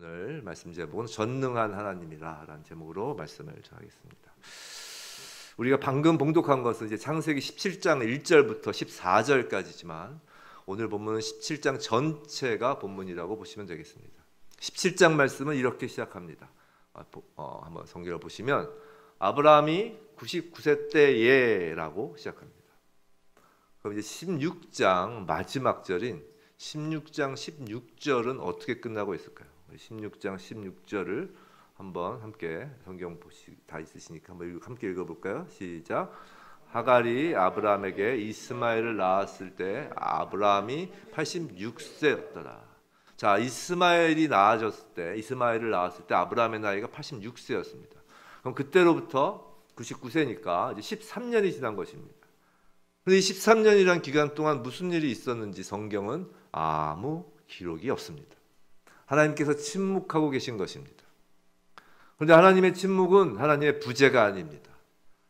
오늘 말씀 제목은 전능한 하나님이라 라는 제목으로 말씀을 전하겠습니다. 우리가 방금 봉독한 것은 이제 창세기 17장 1절부터 14절까지지만 오늘 본문은 17장 전체가 본문이라고 보시면 되겠습니다. 17장 말씀은 이렇게 시작합니다. 한번 성경을 보시면 아브라함이 99세 때에라고 시작합니다. 그럼 이제 16장 마지막 절인 16장 16절은 어떻게 끝나고 있을까요? 16장 16절을 한번 함께 성경 다 있으시니까 한번 함께 읽어볼까요? 시작. 하갈이 아브라함에게 이스마엘을 낳았을 때 아브라함이 86세였더라. 자, 이스마엘을 낳았을 때 아브라함의 나이가 86세였습니다. 그럼 그때로부터 99세니까 이제 13년이 지난 것입니다. 그런데 이 13년이라는 기간 동안 무슨 일이 있었는지 성경은 아무 기록이 없습니다. 하나님께서 침묵하고 계신 것입니다. 그런데 하나님의 침묵은 하나님의 부재가 아닙니다.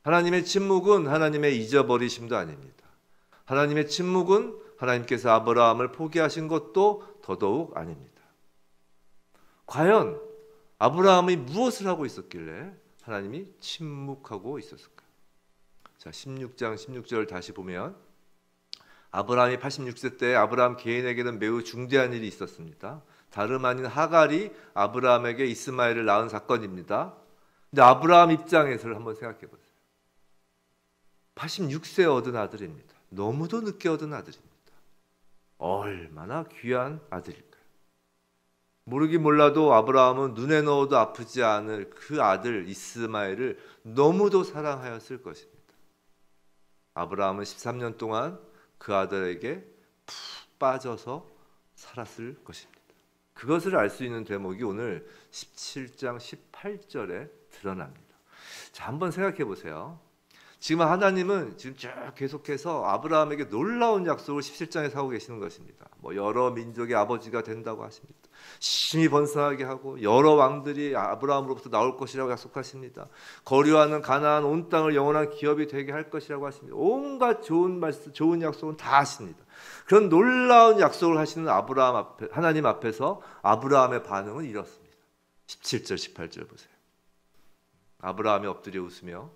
하나님의 침묵은 하나님의 잊어버리심도 아닙니다. 하나님의 침묵은 하나님께서 아브라함을 포기하신 것도 더더욱 아닙니다. 과연 아브라함이 무엇을 하고 있었길래 하나님이 침묵하고 있었을까요? 자, 16장 16절을 다시 보면 아브라함이 86세 때 아브라함 개인에게는 매우 중대한 일이 있었습니다. 다름 아닌 하갈이 아브라함에게 이스마엘을 낳은 사건입니다. 근데 아브라함 입장에서 한번 생각해 보세요. 86세 얻은 아들입니다. 너무도 늦게 얻은 아들입니다. 얼마나 귀한 아들일까요? 모르긴 몰라도 아브라함은 눈에 넣어도 아프지 않을 그 아들 이스마엘을 너무도 사랑하였을 것입니다. 아브라함은 13년 동안 그 아들에게 푹 빠져서 살았을 것입니다. 그것을 알 수 있는 대목이 오늘 17장 18절에 드러납니다. 자, 한번 생각해 보세요. 지금 하나님은 지금 쭉 계속해서 아브라함에게 놀라운 약속을 17장에서 하고 계시는 것입니다. 여러 민족의 아버지가 된다고 하십니다. 심히 번성하게 하고 여러 왕들이 아브라함으로부터 나올 것이라고 약속하십니다. 거류하는 가나안 온 땅을 영원한 기업이 되게 할 것이라고 하십니다. 온갖 좋은 말씀, 좋은 약속은 다 하십니다. 그런 놀라운 약속을 하시는 하나님 앞에서 아브라함의 반응은 이렇습니다. 17절 18절 보세요. 아브라함이 엎드려 웃으며,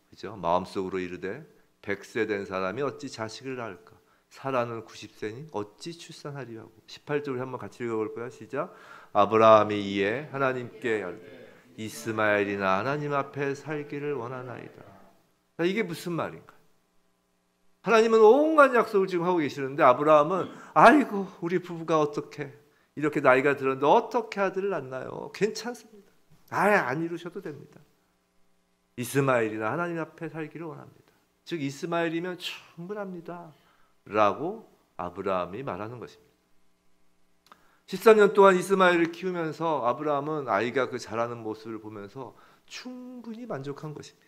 그죠? 마음속으로 이르되 100세 된 사람이 어찌 자식을 낳을까? 사라는 90세니 어찌 출산하리요 하고. 18절을 한번 같이 읽어볼 거야. 시작. 아브라함이 이에 하나님께 이스마엘이나 하나님 앞에 살기를 원하나이다. 자, 이게 무슨 말인가? 하나님은 온갖 약속을 지금 하고 계시는데 아브라함은 아이고 우리 부부가 어떻게 이렇게 나이가 들었는데 어떻게 아들을 낳나요? 괜찮습니다. 아예 안 이루셔도 됩니다. 이스마엘이나 하나님 앞에 살기를 원합니다. 즉 이스마엘이면 충분합니다 라고 아브라함이 말하는 것입니다. 13년 동안 이스마엘을 키우면서 아브라함은 아이가 그 자라는 모습을 보면서 충분히 만족한 것입니다.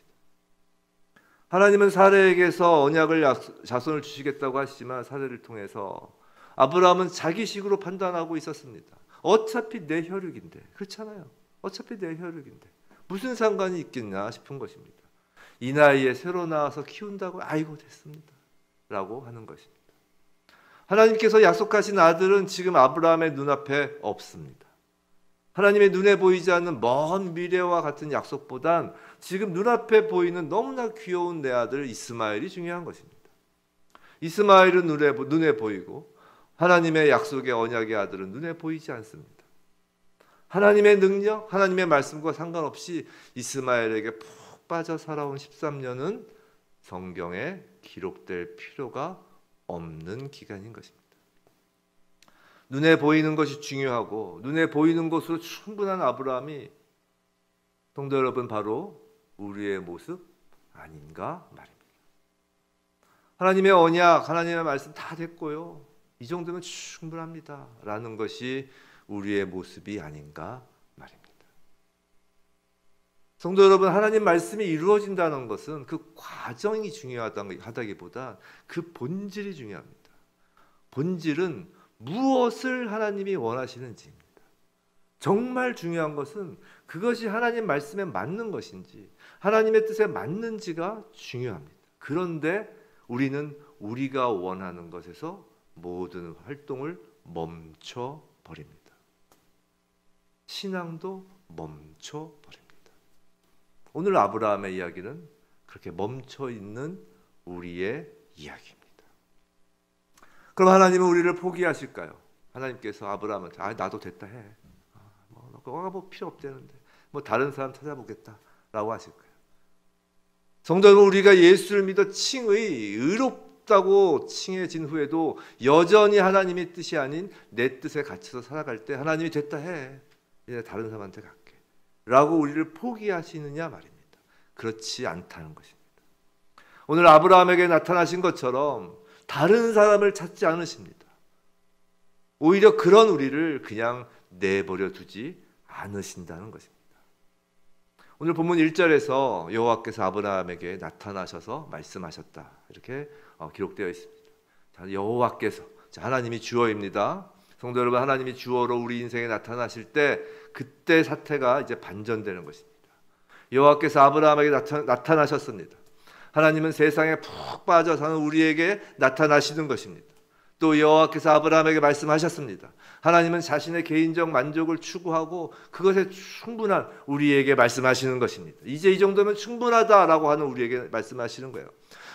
하나님은 사레에게서 언약을 자손을 주시겠다고 하시지만 사레를 통해서 아브라함은 자기식으로 판단하고 있었습니다. 어차피 내 혈육인데, 그렇잖아요. 어차피 내 혈육인데 무슨 상관이 있겠냐 싶은 것입니다. 이 나이에 새로 나와서 키운다고 아이고 됐습니다 라고 하는 것입니다. 하나님께서 약속하신 아들은 지금 아브라함의 눈앞에 없습니다. 하나님의 눈에 보이지 않는 먼 미래와 같은 약속보단 지금 눈앞에 보이는 너무나 귀여운 내 아들 이스마엘이 중요한 것입니다. 이스마엘은 눈에 보이고 하나님의 약속의 언약의 아들은 눈에 보이지 않습니다. 하나님의 능력, 하나님의 말씀과 상관없이 이스마엘에게 푹 빠져 살아온 13년은 성경에 기록될 필요가 없는 기간인 것입니다. 눈에 보이는 것이 중요하고 눈에 보이는 것으로 충분한 아브라함이 성도 여러분 바로 우리의 모습 아닌가 말입니다. 하나님의 언약, 하나님의 말씀 다 됐고요. 이 정도면 충분합니다 라는 것이 우리의 모습이 아닌가 말입니다. 성도 여러분, 하나님 말씀이 이루어진다는 것은 그 과정이 중요하다기보다 그 본질이 중요합니다. 본질은 무엇을 하나님이 원하시는지입니다. 정말 중요한 것은 그것이 하나님 말씀에 맞는 것인지 하나님의 뜻에 맞는지가 중요합니다. 그런데 우리는 우리가 원하는 것에서 모든 활동을 멈춰버립니다. 신앙도 멈춰 버립니다. 오늘 아브라함의 이야기는 그렇게 멈춰 있는 우리의 이야기입니다. 그럼 하나님은 우리를 포기하실까요? 하나님께서 아브라함한테 나도 됐다 해. 너가 뭐 필요 없다는데 뭐 다른 사람 찾아보겠다라고 하실까요? 성도 여러분, 우리가 예수를 믿어 칭의 의롭다고 칭해진 후에도 여전히 하나님의 뜻이 아닌 내 뜻에 갇혀서 살아갈 때 하나님이 됐다 해. 이제 다른 사람한테 갈게. 라고 우리를 포기하시느냐 말입니다. 그렇지 않다는 것입니다. 오늘 아브라함에게 나타나신 것처럼 다른 사람을 찾지 않으십니다. 오히려 그런 우리를 그냥 내버려 두지 않으신다는 것입니다. 오늘 본문 1절에서 여호와께서 아브라함에게 나타나셔서 말씀하셨다. 이렇게 기록되어 있습니다. 자, 여호와께서, 하나님이 주어입니다. 성도 여러분, 하나님이 주어로 우리 인생에 나타나실 때 그때 사태가 이제 반전되는 것입니다. 여호와께서 아브라함에게 나타나셨습니다. 하나님은 세상에 푹 빠져 사는 우리에게 나타나시는 것입니다. 또 여호와께서 아브라함에게 말씀하셨습니다. 하나님은 자신의 개인적 만족을 추구하고 그것에 충분한 우리에게 말씀하시는 것입니다. 이제 이 정도면 충분하다라고 하는 우리에게 말씀하시는 거예요.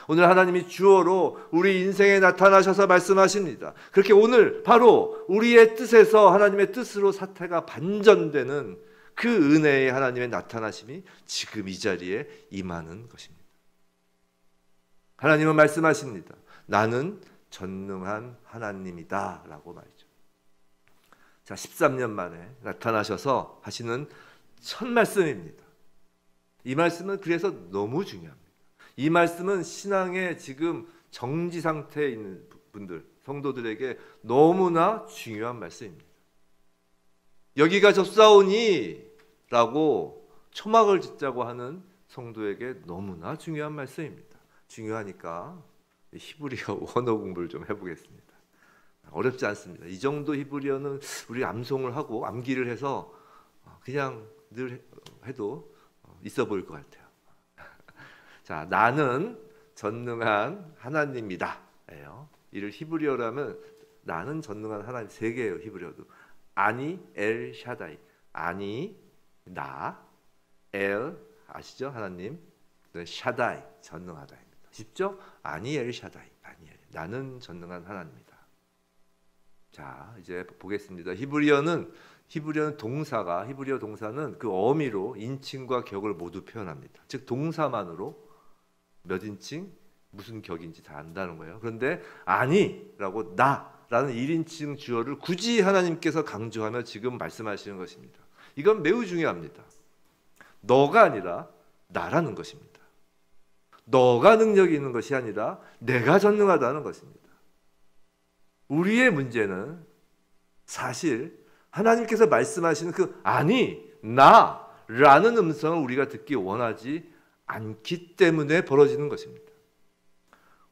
오늘 하나님이 주어로 우리 인생에 나타나셔서 말씀하십니다. 그렇게 오늘 바로 우리의 뜻에서 하나님의 뜻으로 사태가 반전되는 그 은혜의 하나님의 나타나심이 지금 이 자리에 임하는 것입니다. 하나님은 말씀하십니다. 나는 전능한 하나님이다 라고 말이죠. 자, 13년 만에 나타나셔서 하시는 첫 말씀입니다. 이 말씀은 그래서 너무 중요합니다. 이 말씀은 신앙의 지금 정지 상태에 있는 분들, 성도들에게 너무나 중요한 말씀입니다. 여기가 접사오니 라고 초막을 짓자고 하는 성도에게 너무나 중요한 말씀입니다. 중요하니까 히브리어 원어 공부를 좀 해보겠습니다. 어렵지 않습니다. 이 정도 히브리어는 우리 암송을 하고 암기를 해서 그냥 늘 해도 있어 보일 것 같아요. 자, 나는 전능한 하나님이다. 이를 히브리어라면 나는 전능한 하나님, 세 개예요. 히브리어도. 아니 엘 샤다이. 아니 나, 엘 아시죠? 하나님. 샤다이 전능하다입니다. 쉽죠? 아니 엘 샤다이. 아니 엘. 나는 전능한 하나님이다. 자, 이제 보겠습니다. 히브리어 동사가, 히브리어 동사는 그 어미로 인칭과 격을 모두 표현합니다. 즉 동사만으로 몇 인칭, 무슨 격인지 다 안다는 거예요. 그런데 아니라고 나라는 1인칭 주어를 굳이 하나님께서 강조하며 지금 말씀하시는 것입니다. 이건 매우 중요합니다. 너가 아니라 나라는 것입니다. 너가 능력이 있는 것이 아니라 내가 전능하다는 것입니다. 우리의 문제는 사실 하나님께서 말씀하시는 그 아니, 나라는 음성을 우리가 듣기 원하지 않기 때문에 벌어지는 것입니다.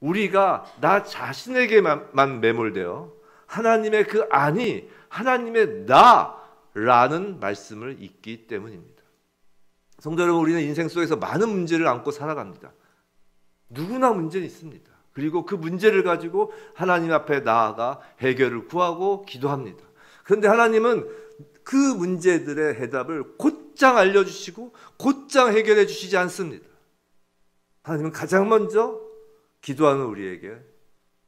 우리가 나 자신에게만 매몰되어 하나님의 그 아니, 하나님의 나라는 말씀을 잊기 때문입니다. 성도 여러분, 우리는 인생 속에서 많은 문제를 안고 살아갑니다. 누구나 문제는 있습니다. 그리고 그 문제를 가지고 하나님 앞에 나아가 해결을 구하고 기도합니다. 그런데 하나님은 그 문제들의 해답을 곧장 알려주시고 곧장 해결해 주시지 않습니다. 하나님은 가장 먼저 기도하는 우리에게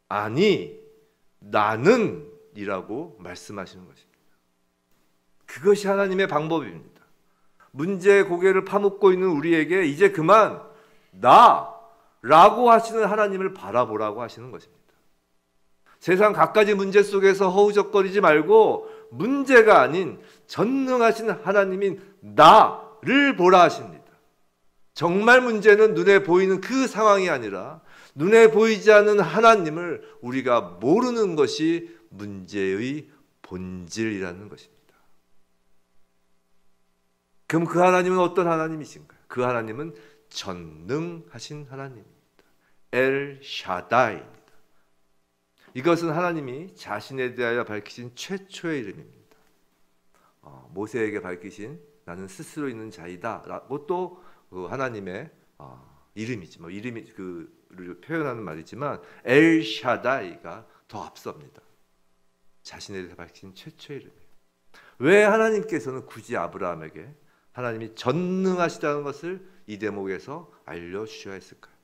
아니 나는 이라고 말씀하시는 것입니다. 그것이 하나님의 방법입니다. 문제의 고개를 파묻고 있는 우리에게 이제 그만 나라고 하시는 하나님을 바라보라고 하시는 것입니다. 세상 갖가지 문제 속에서 허우적거리지 말고 문제가 아닌 전능하신 하나님인 나를 보라 하십니다. 정말 문제는 눈에 보이는 그 상황이 아니라 눈에 보이지 않는 하나님을 우리가 모르는 것이 문제의 본질이라는 것입니다. 그럼 그 하나님은 어떤 하나님이신가요? 그 하나님은 전능하신 하나님입니다. 엘 샤다이입니다. 이것은 하나님이 자신에 대하여 밝히신 최초의 이름입니다. 모세에게 밝히신 나는 스스로 있는 자이다라고 또 하나님의 이름이지 이름이 그를 표현하는 말이지만 엘 샤다이가 더 앞섭니다. 자신에 대해 밝힌 최초의 이름이에요. 왜 하나님께서는 굳이 아브라함에게 하나님이 전능하시다는 것을 이 대목에서 알려주셔야 했을까요?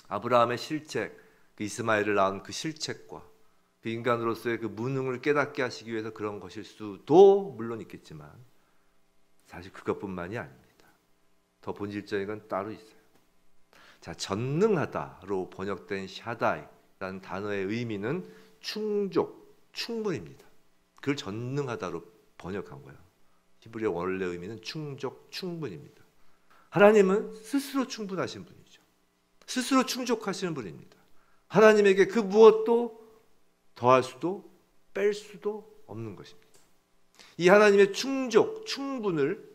아브라함의 실책, 그 이스마엘을 낳은 그 실책과 그 인간으로서의 그 무능을 깨닫게 하시기 위해서 그런 것일 수도 물론 있겠지만 사실 그것뿐만이 아닙니다. 더 본질적인 건 따로 있어요. 자, 전능하다로 번역된 샤다이라는 단어의 의미는 충족, 충분입니다. 그걸 전능하다로 번역한 거예요. 히브리어 원래 의미는 충족, 충분입니다. 하나님은 스스로 충분하신 분이죠. 스스로 충족하시는 분입니다. 하나님에게 그 무엇도 더할 수도 뺄 수도 없는 것입니다. 이 하나님의 충족, 충분을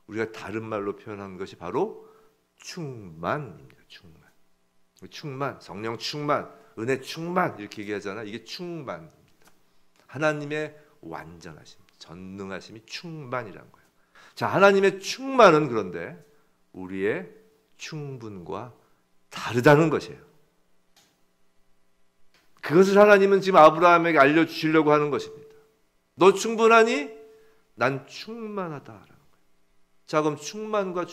우리가 다른 말로 표현하는 것이 바로 충만입니다. 충만, 성령 충만, 은혜 충만 이렇게 얘기하잖아. 이게 충만입니다. 하나님의 완전하심, 전능하심이 충만이라는 거예요. 자, 하나님의 충만은 그런데 우리의 충분과 다르다는 것이에요. 그것을 하나님은 지금 아브라함에게 알려주시려고 하는 것입니다. 너 충분하니? 난 충만하다라는 거예요. 자, 그럼 충만과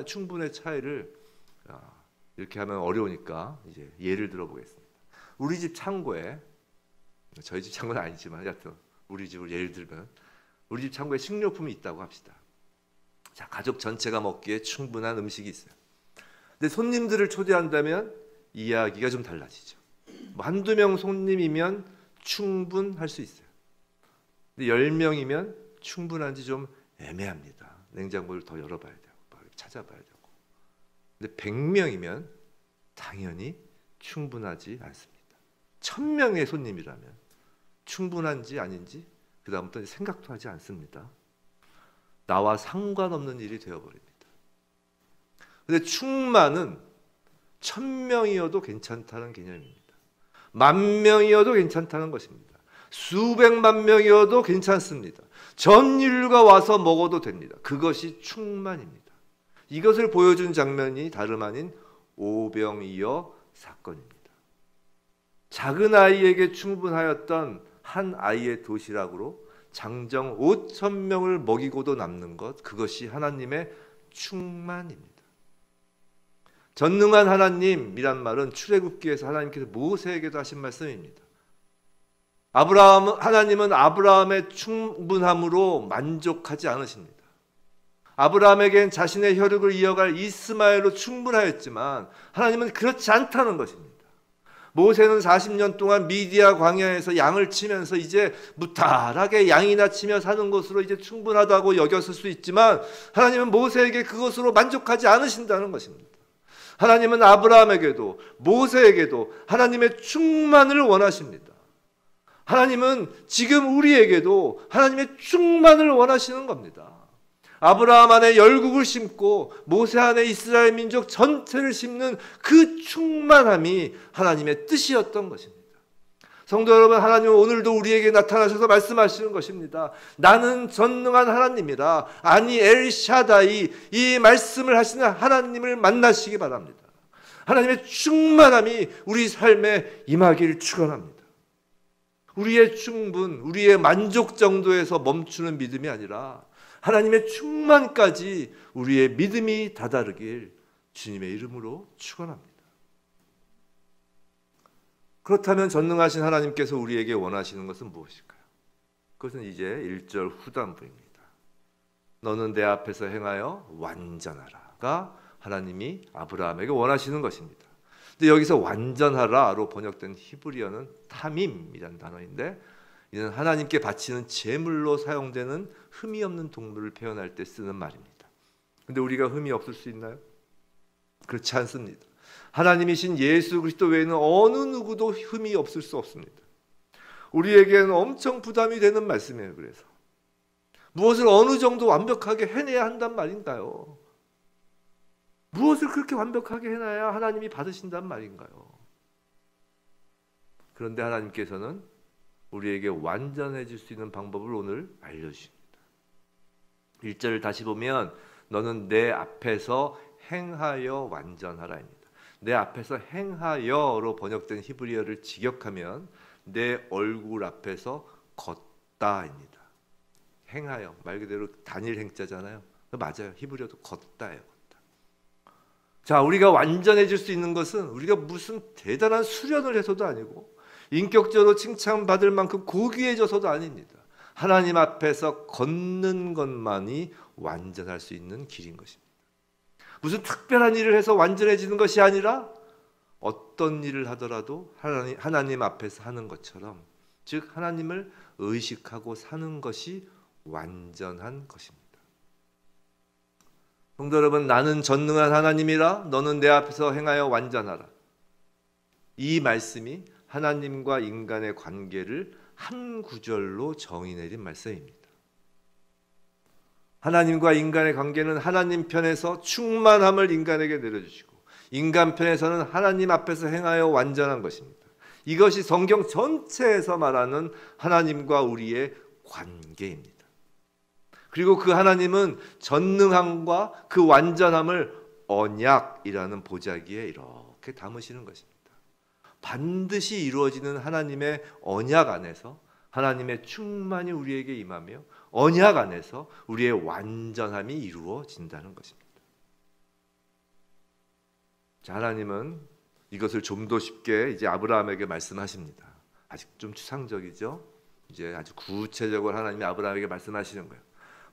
충분의 차이를 이렇게 하면 어려우니까 이제 예를 들어보겠습니다. 우리 집 창고에, 저희 집 창고는 아니지만 하여튼 우리 집을 예를 들면 우리 집 창고에 식료품이 있다고 합시다. 자, 가족 전체가 먹기에 충분한 음식이 있어요. 근데 손님들을 초대한다면 이야기가 좀 달라지죠. 뭐 한두 명 손님이면 충분할 수 있어요. 근데 10명이면 충분한지 좀 애매합니다. 냉장고를 더 열어봐야 되고 찾아봐야 되고. 근데 100명이면 당연히 충분하지 않습니다. 1000명의 손님이라면 충분한지 아닌지 그 다음부터 생각도 하지 않습니다. 나와 상관없는 일이 되어버립니다. 근데 충만은 1000명이어도 괜찮다는 개념입니다. 10,000명이어도 괜찮다는 것입니다. 수백만 명이어도 괜찮습니다. 전 인류가 와서 먹어도 됩니다. 그것이 충만입니다. 이것을 보여준 장면이 다름 아닌 오병이어 사건입니다. 작은 아이에게 충분하였던 한 아이의 도시락으로 장정 5,000명을 먹이고도 남는 것, 그것이 하나님의 충만입니다. 전능한 하나님이란 말은 출애굽기에서 하나님께서 모세에게도 하신 말씀입니다. 하나님은 아브라함의 충분함으로 만족하지 않으십니다. 아브라함에겐 자신의 혈육을 이어갈 이스마엘로 충분하였지만 하나님은 그렇지 않다는 것입니다. 모세는 40년 동안 미디아 광야에서 양을 치면서 이제 무탈하게 양이나 치며 사는 것으로 이제 충분하다고 여겼을 수 있지만 하나님은 모세에게 그것으로 만족하지 않으신다는 것입니다. 하나님은 아브라함에게도 모세에게도 하나님의 충만을 원하십니다. 하나님은 지금 우리에게도 하나님의 충만을 원하시는 겁니다. 아브라함 안에 열국을 심고 모세 안에 이스라엘 민족 전체를 심는 그 충만함이 하나님의 뜻이었던 것입니다. 성도 여러분, 하나님은 오늘도 우리에게 나타나셔서 말씀하시는 것입니다. 나는 전능한 하나님이라, 아니 엘샤다이, 이 말씀을 하시는 하나님을 만나시기 바랍니다. 하나님의 충만함이 우리 삶에 임하기를 축원합니다. 우리의 충분, 우리의 만족 정도에서 멈추는 믿음이 아니라 하나님의 충만까지 우리의 믿음이 다다르길 주님의 이름으로 축원합니다. 그렇다면 전능하신 하나님께서 우리에게 원하시는 것은 무엇일까요? 그것은 이제 1절 후반부입니다. 너는 내 앞에서 행하여 완전하라가 하나님이 아브라함에게 원하시는 것입니다. 근데 여기서 완전하라로 번역된 히브리어는 타밈이라는 단어인데, 이는 하나님께 바치는 제물로 사용되는 흠이 없는 동물을 표현할 때 쓰는 말입니다. 근데 우리가 흠이 없을 수 있나요? 그렇지 않습니다. 하나님이신 예수 그리스도 외에는 어느 누구도 흠이 없을 수 없습니다. 우리에게는 엄청 부담이 되는 말씀이에요. 그래서 무엇을 어느 정도 완벽하게 해내야 한단 말인가요? 무엇을 그렇게 완벽하게 해놔야 하나님이 받으신단 말인가요? 그런데 하나님께서는 우리에게 완전해질 수 있는 방법을 오늘 알려주십니다. 1절을 다시 보면 너는 내 앞에서 행하여 완전하라입니다. 내 앞에서 행하여로 번역된 히브리어를 직역하면 내 얼굴 앞에서 걷다입니다. 행하여, 말 그대로 단일 행자잖아요. 맞아요. 히브리어도 걷다예요. 걷다. 자, 우리가 완전해질 수 있는 것은 우리가 무슨 대단한 수련을 해서도 아니고 인격적으로 칭찬받을 만큼 고귀해져서도 아닙니다. 하나님 앞에서 걷는 것만이 완전할 수 있는 길인 것입니다. 무슨 특별한 일을 해서 완전해지는 것이 아니라 어떤 일을 하더라도 하나님 앞에서 하는 것처럼, 즉 하나님을 의식하고 사는 것이 완전한 것입니다. 성도 여러분, 나는 전능한 하나님이라 너는 내 앞에서 행하여 완전하라. 이 말씀이 하나님과 인간의 관계를 한 구절로 정의 내린 말씀입니다. 하나님과 인간의 관계는 하나님 편에서 충만함을 인간에게 내려주시고 인간 편에서는 하나님 앞에서 행하여 완전한 것입니다. 이것이 성경 전체에서 말하는 하나님과 우리의 관계입니다. 그리고 그 하나님은 전능함과 그 완전함을 언약이라는 보자기에 이렇게 담으시는 것입니다. 반드시 이루어지는 하나님의 언약 안에서 하나님의 충만이 우리에게 임하며 언약 안에서 우리의 완전함이 이루어진다는 것입니다. 자, 하나님은 이것을 좀 더 쉽게 이제 아브라함에게 말씀하십니다. 아직 좀 추상적이죠. 이제 아주 구체적으로 하나님이 아브라함에게 말씀하시는 거예요.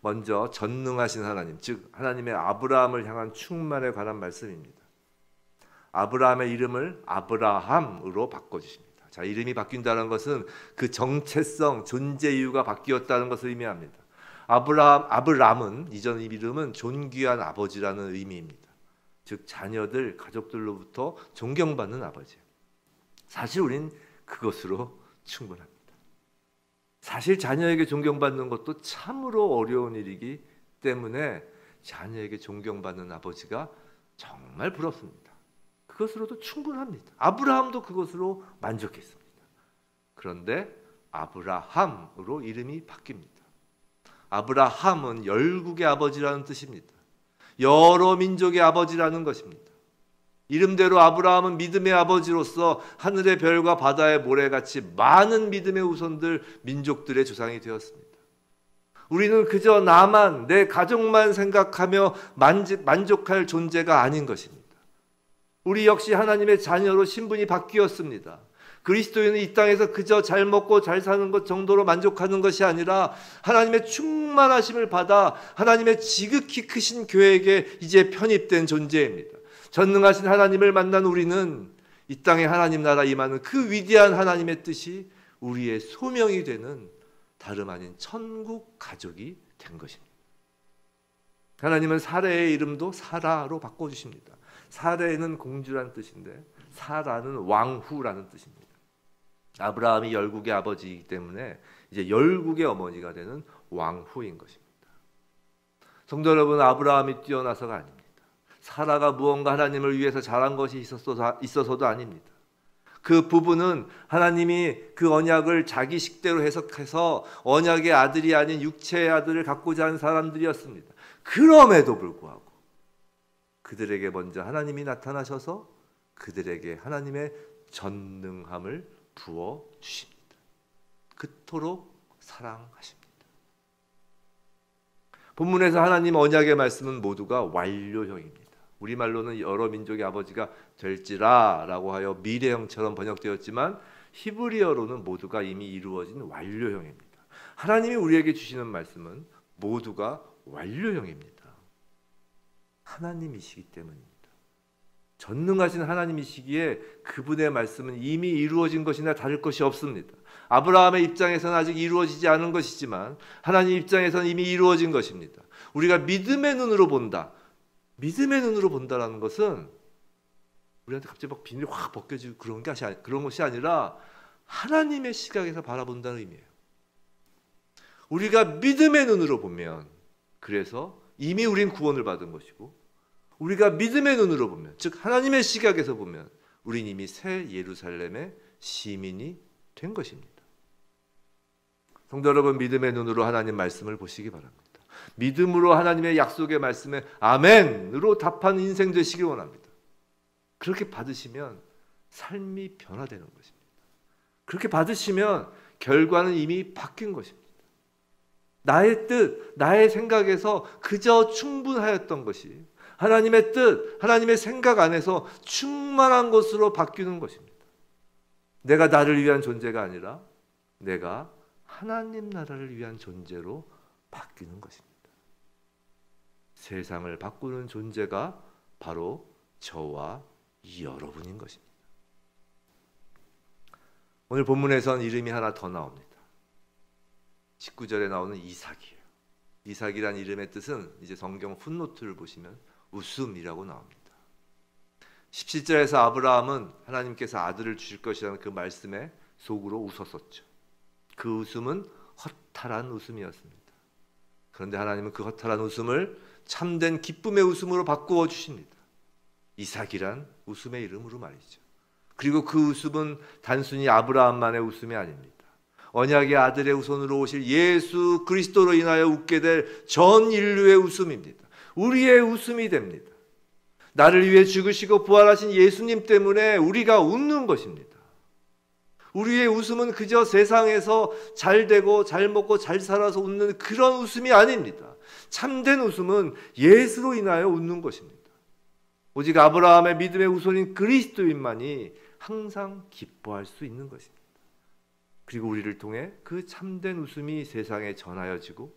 먼저 전능하신 하나님, 즉 하나님의 아브라함을 향한 충만에 관한 말씀입니다. 아브라함의 이름을 아브라함으로 바꿔주십니다. 자, 이름이 바뀐다는 것은 그 정체성, 존재 이유가 바뀌었다는 것을 의미합니다. 아브람은 이전 이름은 존귀한 아버지라는 의미입니다. 즉 자녀들, 가족들로부터 존경받는 아버지예요. 사실 우린 그것으로 충분합니다. 사실 자녀에게 존경받는 것도 참으로 어려운 일이기 때문에 자녀에게 존경받는 아버지가 정말 부럽습니다. 그것으로도 충분합니다. 아브라함도 그것으로 만족했습니다. 그런데 아브라함으로 이름이 바뀝니다. 아브라함은 열국의 아버지라는 뜻입니다. 여러 민족의 아버지라는 것입니다. 이름대로 아브라함은 믿음의 아버지로서 하늘의 별과 바다의 모래같이 많은 믿음의 후손들, 민족들의 조상이 되었습니다. 우리는 그저 나만, 내 가족만 생각하며 만족할 존재가 아닌 것입니다. 우리 역시 하나님의 자녀로 신분이 바뀌었습니다. 그리스도인은 이 땅에서 그저 잘 먹고 잘 사는 것 정도로 만족하는 것이 아니라 하나님의 충만하심을 받아 하나님의 지극히 크신 계획에 이제 편입된 존재입니다. 전능하신 하나님을 만난 우리는 이 땅에 하나님 나라 임하는 그 위대한 하나님의 뜻이 우리의 소명이 되는 다름 아닌 천국 가족이 된 것입니다. 하나님은 사레의 이름도 사라로 바꿔주십니다. 사레는 공주란 뜻인데 사라는 왕후라는 뜻입니다. 아브라함이 열국의 아버지이기 때문에 이제 열국의 어머니가 되는 왕후인 것입니다. 성도 여러분, 아브라함이 뛰어나서가 아닙니다. 사라가 무언가 하나님을 위해서 잘한 것이 있어서도 아닙니다. 그 부부는 하나님이 그 언약을 자기 식대로 해석해서 언약의 아들이 아닌 육체의 아들을 갖고자 한 사람들이었습니다. 그럼에도 불구하고 그들에게 먼저 하나님이 나타나셔서 그들에게 하나님의 전능함을 부어 주십니다. 그토록 사랑하십니다. 본문에서 하나님 언약의 말씀은 모두가 완료형입니다. 우리말로는 여러 민족의 아버지가 될지라 라고 하여 미래형처럼 번역되었지만 히브리어로는 모두가 이미 이루어진 완료형입니다. 하나님이 우리에게 주시는 말씀은 모두가 완료형입니다. 하나님이시기 때문입니다. 전능하신 하나님이시기에 그분의 말씀은 이미 이루어진 것이나 다를 것이 없습니다. 아브라함의 입장에서는 아직 이루어지지 않은 것이지만 하나님 입장에서는 이미 이루어진 것입니다. 우리가 믿음의 눈으로 본다. 믿음의 눈으로 본다라는 것은 우리한테 갑자기 막 비늘이 확 벗겨지고 그런 것이 아니라 하나님의 시각에서 바라본다는 의미예요. 우리가 믿음의 눈으로 보면 그래서 이미 우린 구원을 받은 것이고 우리가 믿음의 눈으로 보면 즉 하나님의 시각에서 보면 우린 이미 새 예루살렘의 시민이 된 것입니다. 성도 여러분, 믿음의 눈으로 하나님 말씀을 보시기 바랍니다. 믿음으로 하나님의 약속의 말씀에 아멘으로 답하는 인생 되시기 원합니다. 그렇게 받으시면 삶이 변화되는 것입니다. 그렇게 받으시면 결과는 이미 바뀐 것입니다. 나의 뜻, 나의 생각에서 그저 충분하였던 것이 하나님의 뜻, 하나님의 생각 안에서 충만한 것으로 바뀌는 것입니다. 내가 나를 위한 존재가 아니라 내가 하나님 나라를 위한 존재로 바뀌는 것입니다. 세상을 바꾸는 존재가 바로 저와 여러분인 것입니다. 오늘 본문에선 이름이 하나 더 나옵니다. 19절에 나오는 이삭이에요. 이삭이란 이름의 뜻은 이제 성경 풋노트를 보시면 웃음이라고 나옵니다. 17절에서 아브라함은 하나님께서 아들을 주실 것이라는 그 말씀에 속으로 웃었었죠. 그 웃음은 허탈한 웃음이었습니다. 그런데 하나님은 그 허탈한 웃음을 참된 기쁨의 웃음으로 바꾸어 주십니다. 이삭이란 웃음의 이름으로 말이죠. 그리고 그 웃음은 단순히 아브라함만의 웃음이 아닙니다. 언약의 아들의 후손으로 오실 예수 그리스도로 인하여 웃게 될 전 인류의 웃음입니다. 우리의 웃음이 됩니다. 나를 위해 죽으시고 부활하신 예수님 때문에 우리가 웃는 것입니다. 우리의 웃음은 그저 세상에서 잘 되고 잘 먹고 잘 살아서 웃는 그런 웃음이 아닙니다. 참된 웃음은 예수로 인하여 웃는 것입니다. 오직 아브라함의 믿음의 후손인 그리스도인만이 항상 기뻐할 수 있는 것입니다. 그리고 우리를 통해 그 참된 웃음이 세상에 전하여지고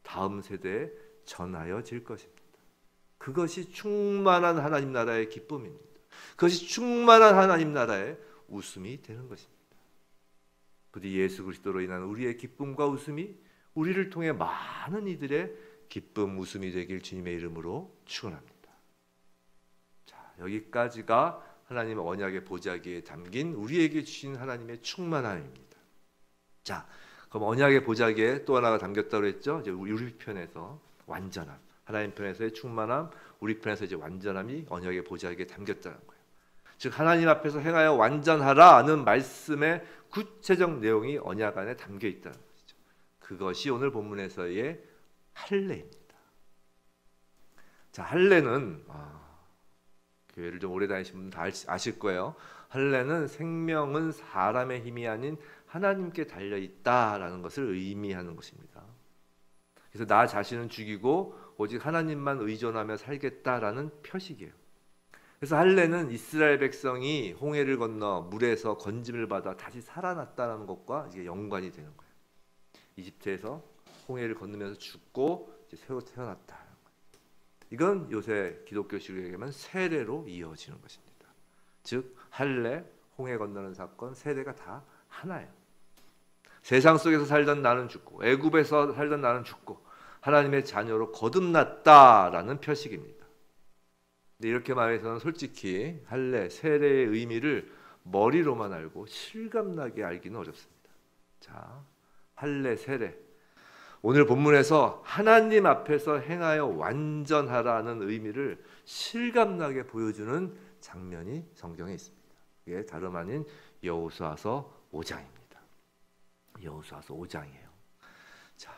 다음 세대에 전하여질 것입니다. 그것이 충만한 하나님 나라의 기쁨입니다. 그것이 충만한 하나님 나라의 웃음이 되는 것입니다. 부디 예수 그리스도로 인한 우리의 기쁨과 웃음이 우리를 통해 많은 이들의 기쁨, 웃음이 되길 주님의 이름으로 축원합니다. 자, 여기까지가 하나님의 언약의 보자기에 담긴 우리에게 주신 하나님의 충만함입니다. 자, 그럼 언약의 보자기에 또 하나가 담겼다고 했죠. 이제 우리 편에서 완전함, 하나님 편에서의 충만함, 우리 편에서 이제 완전함이 언약의 보자기에 담겼다는 거예요. 즉 하나님 앞에서 행하여 완전하라는 말씀의 구체적 내용이 언약 안에 담겨 있다는 것이죠. 그것이 오늘 본문에서의 할례입니다. 자, 할례는 교회를 좀 오래 다니신 분은 다 아실 거예요. 할례는 생명은 사람의 힘이 아닌 하나님께 달려 있다라는 것을 의미하는 것입니다. 그래서 나 자신은 죽이고 오직 하나님만 의존하며 살겠다라는 표식이에요. 그래서 할례는 이스라엘 백성이 홍해를 건너 물에서 건짐을 받아 다시 살아났다는 것과 이게 연관이 되는 거예요. 이집트에서 홍해를 건너면서 죽고 이제 새로 태어났다. 이건 요새 기독교식으로 얘기하면 세례로 이어지는 것입니다. 즉 할례, 홍해 건너는 사건, 세례가 다 하나예요. 세상 속에서 살던 나는 죽고 애굽에서 살던 나는 죽고 하나님의 자녀로 거듭났다라는 표식입니다. 근데 이렇게 말해서는 솔직히 할례, 세례의 의미를 머리로만 알고 실감나게 알기는 어렵습니다. 자, 할례, 세례. 오늘 본문에서 하나님 앞에서 행하여 완전하라는 의미를 실감나게 보여주는 장면이 성경에 있습니다. 이게 다름 아닌 여호수아서 5장입니다. 여호수아서 5장이에요. 자,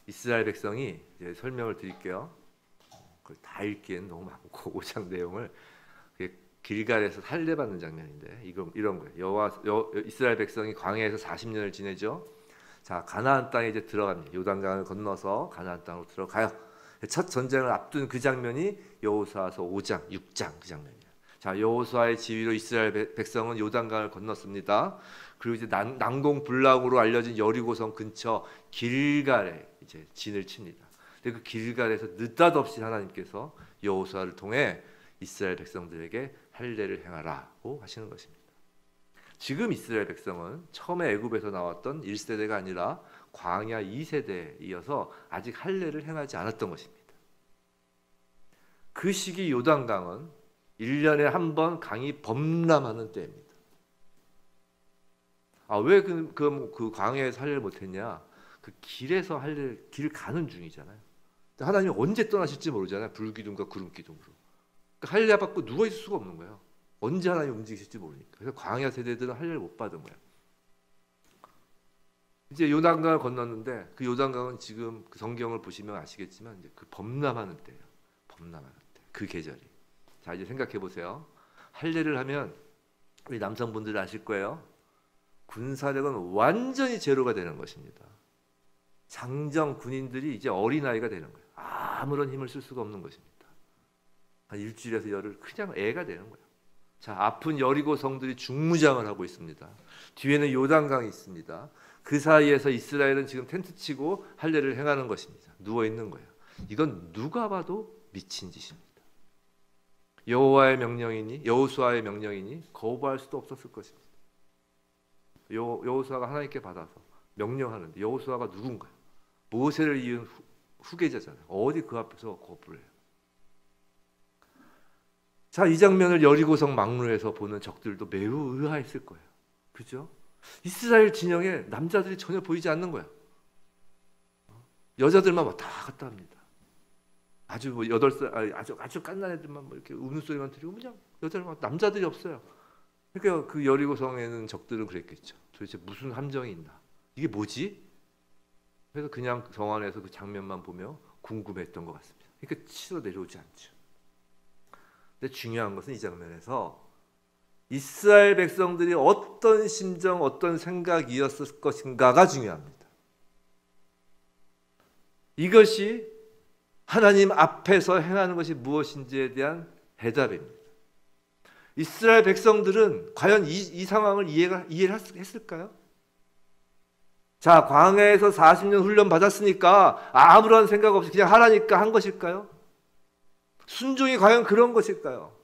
이스라엘 백성이 이제 설명을 드릴게요. 그걸 다 읽기엔 너무 많고 5장 내용을 길갈에서 할례받는 장면인데 이런 거예요. 이스라엘 백성이 광야에서 40년을 지내죠. 자, 가나안 땅에 이제 들어갑니다. 요단강을 건너서 가나안 땅으로 들어가요. 첫 전쟁을 앞둔 그 장면이 여호수아서 5장, 6장 그 장면이에요. 자, 여호수아의 지휘로 이스라엘 백성은 요단강을 건넜습니다. 그리고 이제 난공불락으로 알려진 여리고성 근처 길갈에 이제 진을 칩니다. 근데 그 길갈에서 느닷없이 하나님께서 여호수아를 통해 이스라엘 백성들에게 할례를 행하라고 하시는 것입니다. 지금 이스라엘 백성은 처음에 애굽에서 나왔던 1세대가 아니라 광야 2세대에 이어서 아직 할례를 행하지 않았던 것입니다. 그 시기 요단강은 1년에 한 번 강이 범람하는 때입니다. 왜 그 광야에서 할례를 못했냐? 그 길에서 길 가는 중이잖아요. 하나님이 언제 떠나실지 모르잖아요. 불기둥과 구름기둥으로. 그러니까 할례 받고 누워 있을 수가 없는 거예요. 언제 하나님 움직이실지 모르니까. 그래서 광야 세대들은 할례를 못 받은 거예요. 이제 요단강을 건넜는데 그 요단강은 지금 그 성경을 보시면 아시겠지만 이제 그 범람하는 때예요. 범람하는 때. 그 계절이. 자, 이제 생각해 보세요. 할례를 하면 우리 남성분들 아실 거예요. 군사력은 완전히 제로가 되는 것입니다. 장정 군인들이 이제 어린아이가 되는 거예요. 아무런 힘을 쓸 수가 없는 것입니다. 한 일주일에서 열흘 그냥 애가 되는 거예요. 자, 아픈 여리고 성들이 중무장을 하고 있습니다. 뒤에는 요단강이 있습니다. 그 사이에서 이스라엘은 지금 텐트 치고 할례를 행하는 것입니다. 누워 있는 거예요. 이건 누가 봐도 미친 짓입니다. 여호와의 명령이니 여호수아의 명령이니 거부할 수도 없었을 것입니다. 여호수아가 하나님께 받아서 명령하는데 여호수아가 누군가요? 모세를 이은 후계자잖아요. 어디 그 앞에서 거부를 해요. 자, 이 장면을 여리고성 막루에서 보는 적들도 매우 의아했을 거예요. 그죠? 이스라엘 진영에 남자들이 전혀 보이지 않는 거야. 여자들만 왔다 갔다 합니다. 아주 뭐 8살 아주 깐난 애들만 뭐 이렇게 우는 소리만 들리고 그냥 여자들만 남자들이 없어요. 그러니까 그 여리고성에는 적들은 그랬겠죠. 도대체 무슨 함정이 있나? 이게 뭐지? 그래서 그냥 성 안에서 그 장면만 보며 궁금했던 것 같습니다. 그러니까 치러 내려오지 않죠. 근데 중요한 것은 이 장면에서 이스라엘 백성들이 어떤 심정, 어떤 생각이었을 것인가가 중요합니다. 이것이 하나님 앞에서 행하는 것이 무엇인지에 대한 대답입니다. 이스라엘 백성들은 과연 이 상황을 이해를 했을까요? 자, 광야에서 40년 훈련 받았으니까 아무런 생각 없이 그냥 하라니까 한 것일까요? 순종이 과연 그런 것일까요?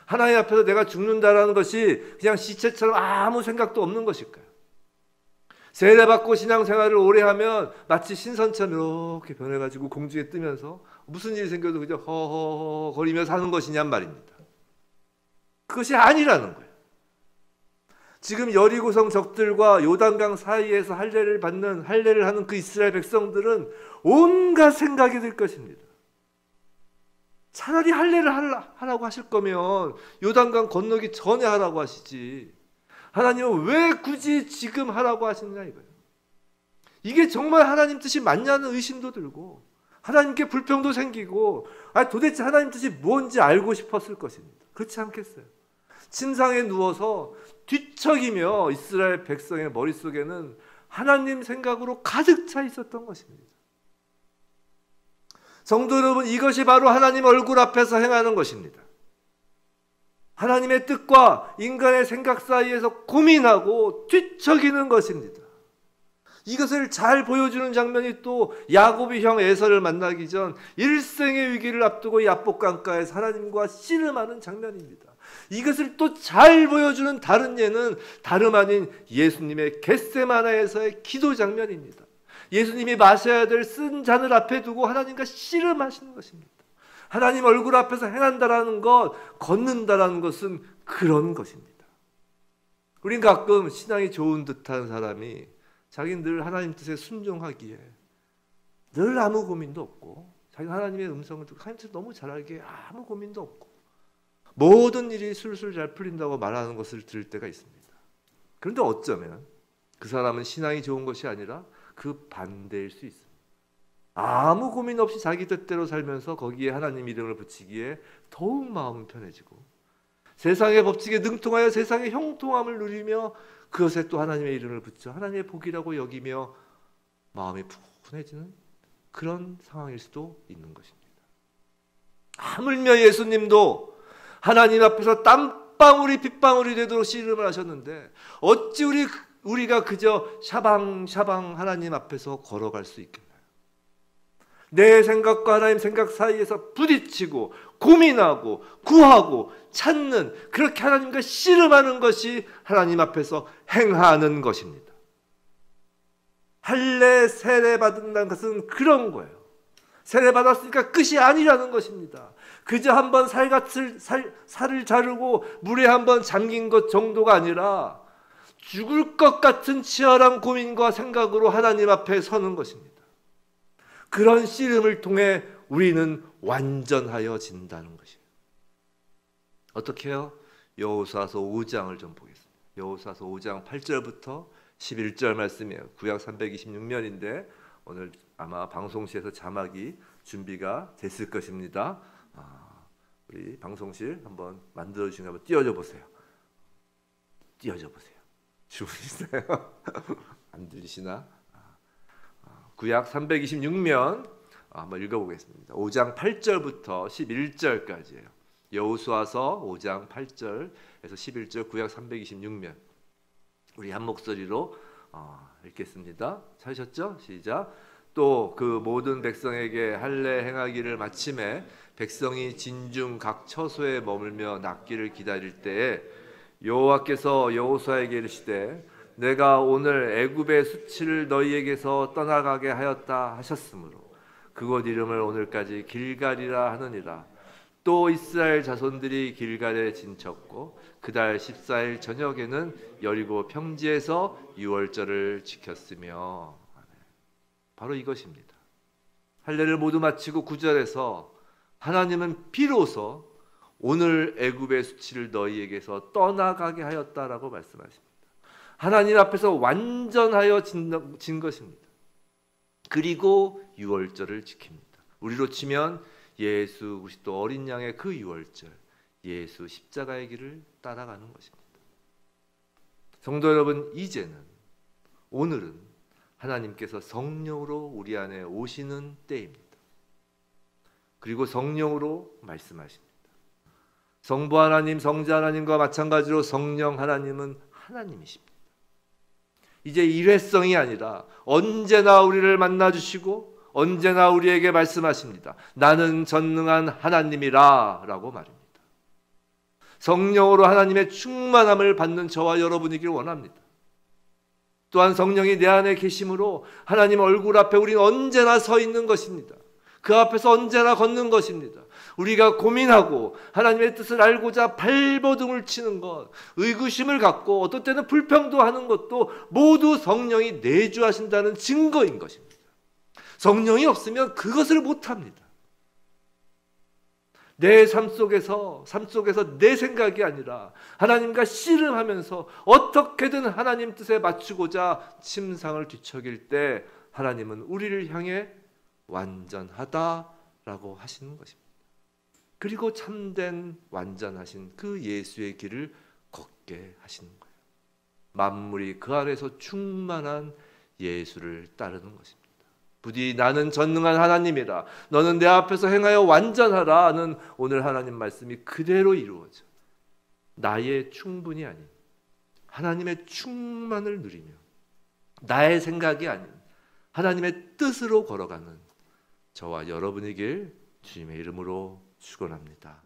하나님 앞에서 내가 죽는다라는 것이 그냥 시체처럼 아무 생각도 없는 것일까요? 세례받고 신앙생활을 오래 하면 마치 신선처럼 이렇게 변해가지고 공중에 뜨면서 무슨 일이 생겨도 그저 허허허 거리며 사는 것이냔 말입니다. 그것이 아니라는 거예요. 지금 여리고성 적들과 요단강 사이에서 할례를 하는 그 이스라엘 백성들은 온갖 생각이 들 것입니다. 차라리 할례를 하라고 하실 거면 요단강 건너기 전에 하라고 하시지. 하나님은 왜 굳이 지금 하라고 하시느냐 이거예요. 이게 정말 하나님 뜻이 맞냐는 의심도 들고 하나님께 불평도 생기고 도대체 하나님 뜻이 뭔지 알고 싶었을 것입니다. 그렇지 않겠어요? 침상에 누워서 뒤척이며 이스라엘 백성의 머릿속에는 하나님 생각으로 가득 차 있었던 것입니다. 성도 여러분, 이것이 바로 하나님 얼굴 앞에서 행하는 것입니다. 하나님의 뜻과 인간의 생각 사이에서 고민하고 뒤척이는 것입니다. 이것을 잘 보여주는 장면이 또 야곱이 형 에서를 만나기 전 일생의 위기를 앞두고 야복 강가에서 하나님과 씨름하는 장면입니다. 이것을 또 잘 보여주는 다른 예는 다름 아닌 예수님의 겟세마네에서의 기도 장면입니다. 예수님이 마셔야 될 쓴 잔을 앞에 두고 하나님과 씨름하시는 것입니다. 하나님 얼굴 앞에서 행한다라는 것, 걷는다라는 것은 그런 것입니다. 우린 가끔 신앙이 좋은 듯한 사람이 자기는 늘 하나님 뜻에 순종하기에 늘 아무 고민도 없고 자기는 하나님의 음성을 듣고 하나님 뜻을 너무 잘 알기에 아무 고민도 없고 모든 일이 술술 잘 풀린다고 말하는 것을 들을 때가 있습니다. 그런데 어쩌면 그 사람은 신앙이 좋은 것이 아니라 그 반대일 수 있습니다. 아무 고민 없이 자기 뜻대로 살면서 거기에 하나님 이름을 붙이기에 더욱 마음은 편해지고 세상의 법칙에 능통하여 세상의 형통함을 누리며 그것에 또 하나님의 이름을 붙여 하나님의 복이라고 여기며 마음이 푸근해지는 그런 상황일 수도 있는 것입니다. 하물며 예수님도 하나님 앞에서 땀방울이 빗방울이 되도록 씨름을 하셨는데 어찌 우리가 그저 샤방샤방 하나님 앞에서 걸어갈 수 있겠나요? 내 생각과 하나님 생각 사이에서 부딪히고 고민하고 구하고 찾는 그렇게 하나님과 씨름하는 것이 하나님 앞에서 행하는 것입니다. 할례 세례 받는다는 것은 그런 거예요. 세례 받았으니까 끝이 아니라는 것입니다. 그저 한번 살을 자르고 물에 한번 잠긴 것 정도가 아니라 죽을 것 같은 치열한 고민과 생각으로 하나님 앞에 서는 것입니다. 그런 씨름을 통해 우리는 완전하여진다는 것이에요. 어떻게 해요? 여호수아서 5장을 좀 보겠습니다. 여호수아서 5장 8절부터 11절 말씀이에요. 구약 326년인데 오늘 아마 방송실에서 자막이 준비가 됐을 것입니다. 우리 방송실 한번 만들어주시면 한번 띄워줘 보세요. 띄워줘 보세요. 주무시나요? 안 들리시나? 구약 326면 한번 읽어보겠습니다. 5장 8절부터 11절까지예요. 여호수아서 5장 8절에서 11절 구약 326면 우리 한 목소리로 읽겠습니다. 찾으셨죠? 시작. 또 그 모든 백성에게 할례 행하기를 마침에 백성이 진중 각 처소에 머물며 낫기를 기다릴 때에 여호와께서 여호수아에게 이르시되 내가 오늘 애굽의 수치를 너희에게서 떠나가게 하였다 하셨으므로 그곳 이름을 오늘까지 길갈이라 하느니라. 또 이스라엘 자손들이 길갈에 진쳤고 그달 14일 저녁에는 여리고 평지에서 유월절을 지켰으며. 바로 이것입니다. 할례를 모두 마치고 9절에서 하나님은 비로소 오늘 애굽의 수치를 너희에게서 떠나가게 하였다라고 말씀하십니다. 하나님 앞에서 완전하여 진 것입니다. 그리고 유월절을 지킵니다. 우리로 치면 예수 그리스도 어린 양의 그 유월절, 예수 십자가의 길을 따라가는 것입니다. 성도 여러분, 이제는 오늘은 하나님께서 성령으로 우리 안에 오시는 때입니다. 그리고 성령으로 말씀하십니다. 성부 하나님, 성자 하나님과 마찬가지로 성령 하나님은 하나님이십니다. 이제 일회성이 아니라 언제나 우리를 만나주시고 언제나 우리에게 말씀하십니다. 나는 전능한 하나님이라 라고 말입니다. 성령으로 하나님의 충만함을 받는 저와 여러분이길 원합니다. 또한 성령이 내 안에 계심으로 하나님 얼굴 앞에 우리는 언제나 서 있는 것입니다. 그 앞에서 언제나 걷는 것입니다. 우리가 고민하고 하나님의 뜻을 알고자 발버둥을 치는 것, 의구심을 갖고 어떤 때는 불평도 하는 것도 모두 성령이 내주하신다는 증거인 것입니다. 성령이 없으면 그것을 못합니다. 내 삶 속에서 내 생각이 아니라 하나님과 씨름하면서 어떻게든 하나님 뜻에 맞추고자 침상을 뒤척일 때 하나님은 우리를 향해 완전하다라고 하시는 것입니다. 그리고 참된 완전하신 그 예수의 길을 걷게 하시는 거예요. 만물이 그 안에서 충만한 예수를 따르는 것입니다. 부디 나는 전능한 하나님이라 너는 내 앞에서 행하여 완전하라는 오늘 하나님 말씀이 그대로 이루어져 나의 충분이 아닌 하나님의 충만을 누리며 나의 생각이 아닌 하나님의 뜻으로 걸어가는 저와 여러분이길 주님의 이름으로 축원합니다.